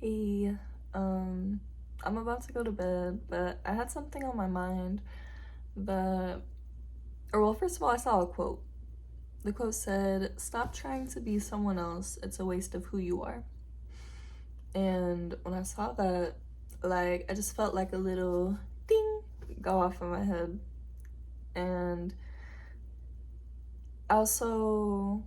Hey, I'm about to go to bed, but I had something on my mind that, or well, first of all, I saw a quote. The quote said, "Stop trying to be someone else. It's a waste of who you are." And when I saw that, I just felt like a little ding go off in my head. And also,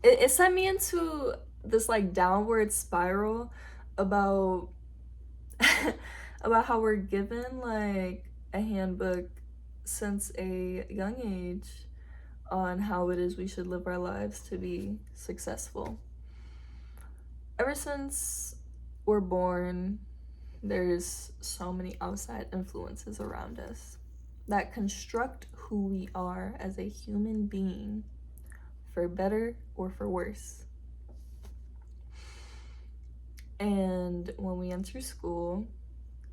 it sent me into this downward spiral about about how we're given a handbook since a young age on how it is we should live our lives to be successful. Ever since we're born, there's so many outside influences around us that construct who we are as a human being, for better or for worse. And when we enter school,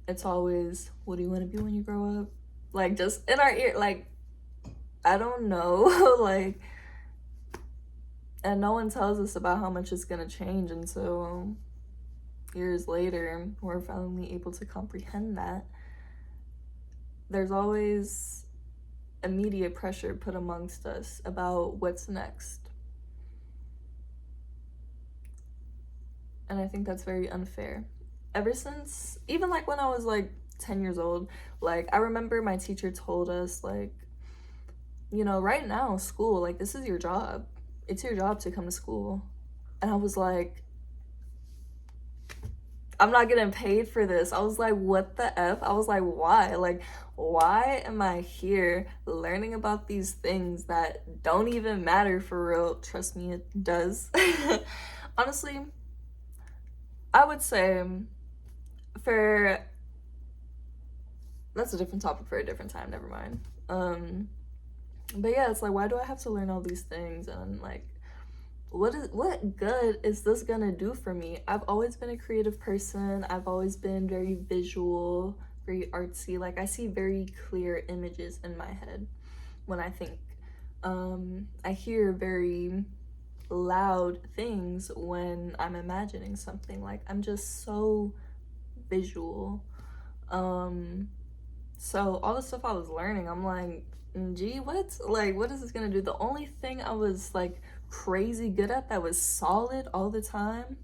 it's always, what do you want to be when you grow up? Just in our ear, I don't know. And no one tells us about how much it's gonna change until years later we're finally able to comprehend that. There's always immediate pressure put amongst us about what's next. And I think that's very unfair. Ever since, even when I was 10 years old, I remember my teacher told us, right now, school, this is your job. It's your job to come to school. And I was like, I'm not getting paid for this. I was like, what the F? I was like, why? Why am I here learning about these things that don't even matter for real? Trust me, it does. Honestly, I would say for that's a different topic for a different time, never mind. But yeah, it's why do I have to learn all these things? And what good is this gonna do for me? I've always been a creative person. I've always been very visual, very artsy. I see very clear images in my head when I think. I hear very loud things when I'm imagining something. I'm just so visual. So all the stuff I was learning, I'm like, gee, what is this gonna do? The only thing I was crazy good at that was solid all the time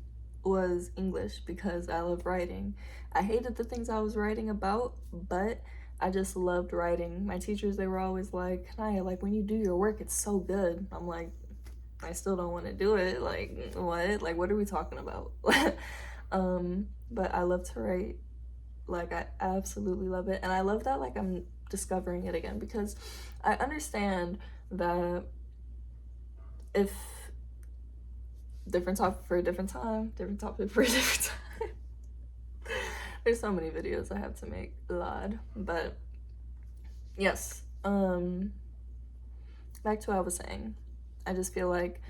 was English, because I love writing. I hated the things I was writing about, but I just loved writing. My teachers, they were always like, Kanaya, when you do your work, it's so good. I'm like, I still don't want to do it. What? What are we talking about? But I love to write. I absolutely love it. And I love that I'm discovering it again, because I understand that if different topic for a different time, different topic for a different time. There's so many videos I have to make, lad. But yes, back to what I was saying. I just feel like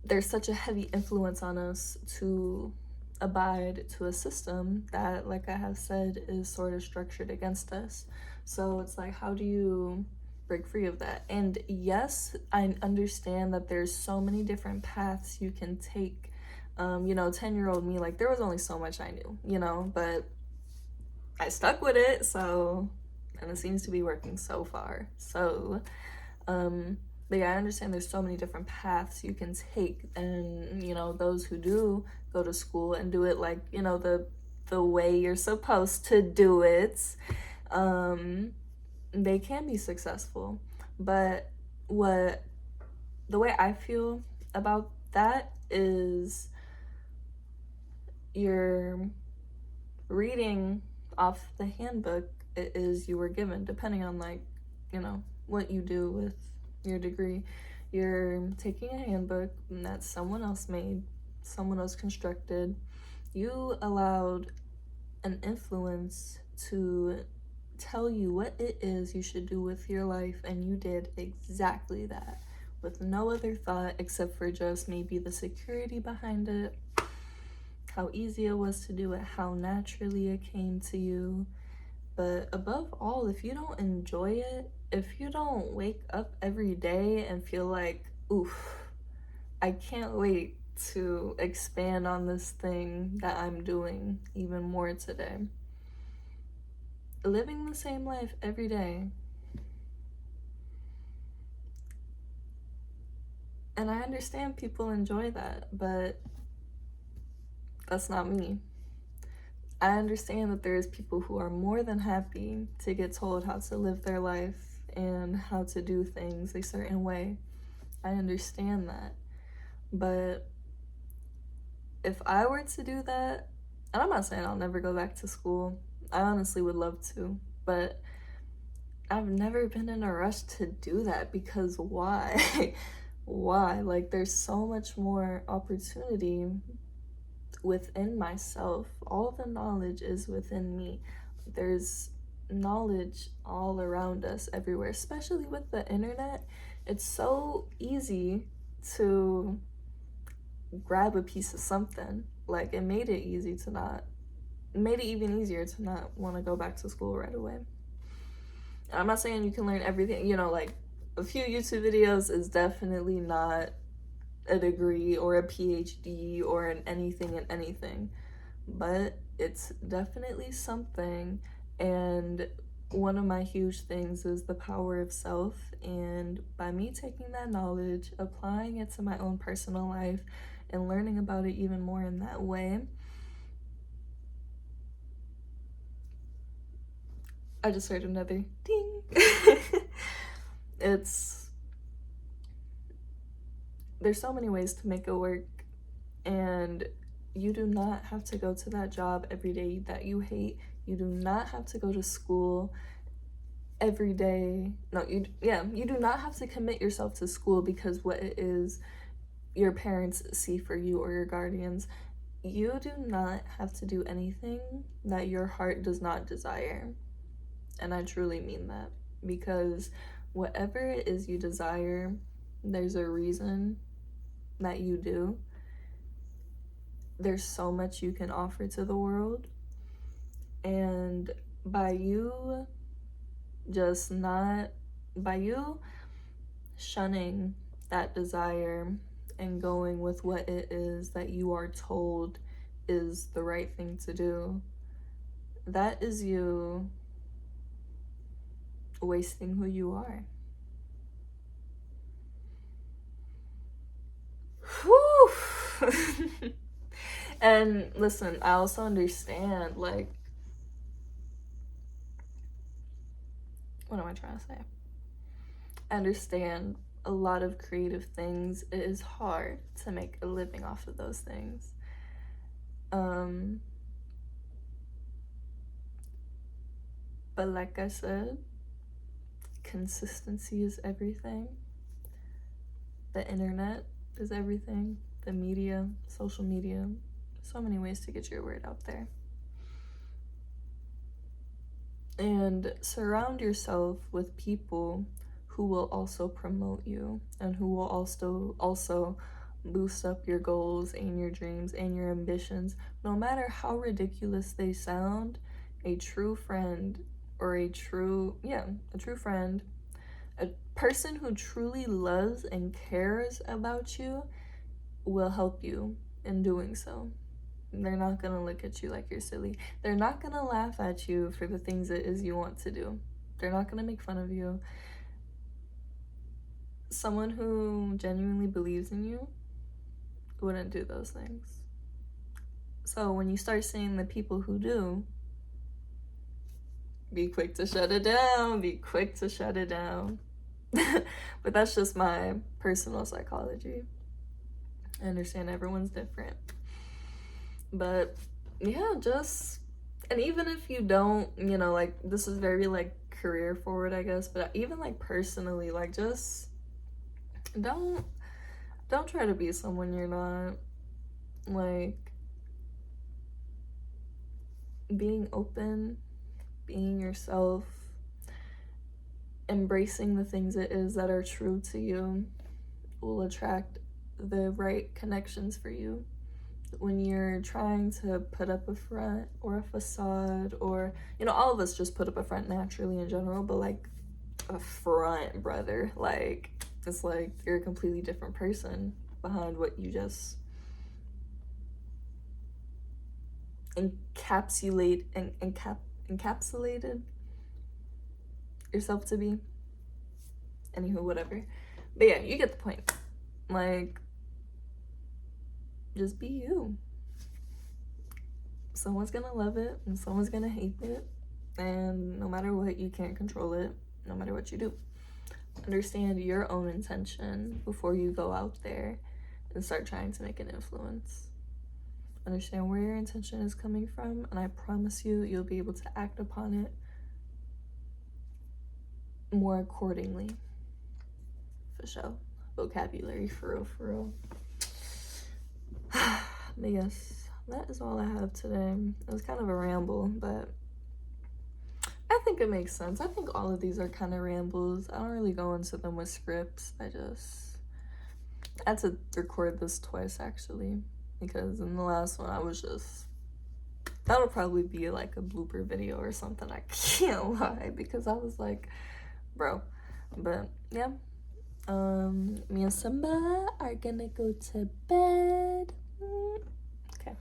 there's such a heavy influence on us to abide to a system that, like I have said, is sort of structured against us. So it's how do you break free of that? And yes, I understand that there's so many different paths you can take. 10-year-old me, there was only so much I knew, but I stuck with it, and it seems to be working so far. So, but yeah, I understand there's so many different paths you can take, and those who do go to school and do it the way you're supposed to do it, they can be successful. But the way I feel about that is, you're reading off the handbook it is you were given, depending on what you do with your degree. You're taking a handbook that someone else made, someone else constructed. You allowed an influence to tell you what it is you should do with your life, and you did exactly that with no other thought except for just maybe the security behind it, how easy it was to do it, how naturally it came to you. But above all, if you don't enjoy it, if you don't wake up every day and feel like, oof, I can't wait to expand on this thing that I'm doing even more today. Living the same life every day. And I understand people enjoy that, but that's not me. I understand that there's people who are more than happy to get told how to live their life and how to do things a certain way. I understand that. But if I were to do that, and I'm not saying I'll never go back to school, I honestly would love to, but I've never been in a rush to do that because why? Why? Like, there's so much more opportunity within myself. All the knowledge is within me. There's knowledge all around us everywhere, especially with the internet. It's so easy to grab a piece of something. Like, it made it even easier to not want to go back to school right away. And I'm not saying you can learn everything, like a few YouTube videos is definitely not a degree or a PhD or an anything in anything, but it's definitely something. And one of my huge things is the power of self, and by me taking that knowledge, applying it to my own personal life and learning about it even more in that way, I just heard another ding. There's so many ways to make it work, and you do not have to go to that job every day that you hate. You do not have to go to school every day. You do not have to commit yourself to school because what it is your parents see for you or your guardians. You do not have to do anything that your heart does not desire. And I truly mean that, because whatever it is you desire, there's a reason that you do. There's so much you can offer to the world, and by you shunning that desire and going with what it is that you are told is the right thing to do, that is you wasting who you are. Whew. And listen, I also understand, what am I trying to say? I understand a lot of creative things. It is hard to make a living off of those things. But like I said, consistency is everything. The internet is everything. The media, social media, so many ways to get your word out there. And surround yourself with people who will also promote you and who will also boost up your goals and your dreams and your ambitions. No matter how ridiculous they sound, a true friend, a person who truly loves and cares about you will help you in doing so. They're not gonna look at you like you're silly. They're not gonna laugh at you for the things it is you want to do. They're not gonna make fun of you. Someone who genuinely believes in you wouldn't do those things. So when you start seeing the people who do, be quick to shut it down. But that's just my personal psychology. I understand everyone's different. But yeah, and even if you don't, this is very career forward, I guess, but even personally, just don't try to be someone you're not. Being open, being yourself, embracing the things it is that are true to you will attract the right connections for you. When you're trying to put up a front or a facade, or all of us just put up a front naturally in general, but a front, brother, it's you're a completely different person behind what you just encapsulated yourself to be. Anywho, whatever. But yeah, you get the point. Like, just be you. Someone's gonna love it and someone's gonna hate it, and no matter what, you can't control it, no matter what you do. Understand your own intention before you go out there and start trying to make an influence. Understand where your intention is coming from, and I promise you, you'll be able to act upon it more accordingly. For sure. Vocabulary, for real, for real. But yes, that is all I have today. It was kind of a ramble, but I think it makes sense. I think all of these are kind of rambles. I don't really go into them with scripts. I had to record this twice, actually, because in the last one I was just, that'll probably be like a blooper video or something, I can't lie, because I was like, bro. But yeah, me and Simba are gonna go to bed. Okay.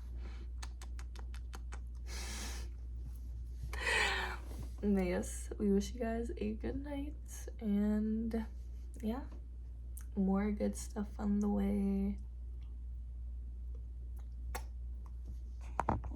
And yes, we wish you guys a good night, and yeah, more good stuff on the way.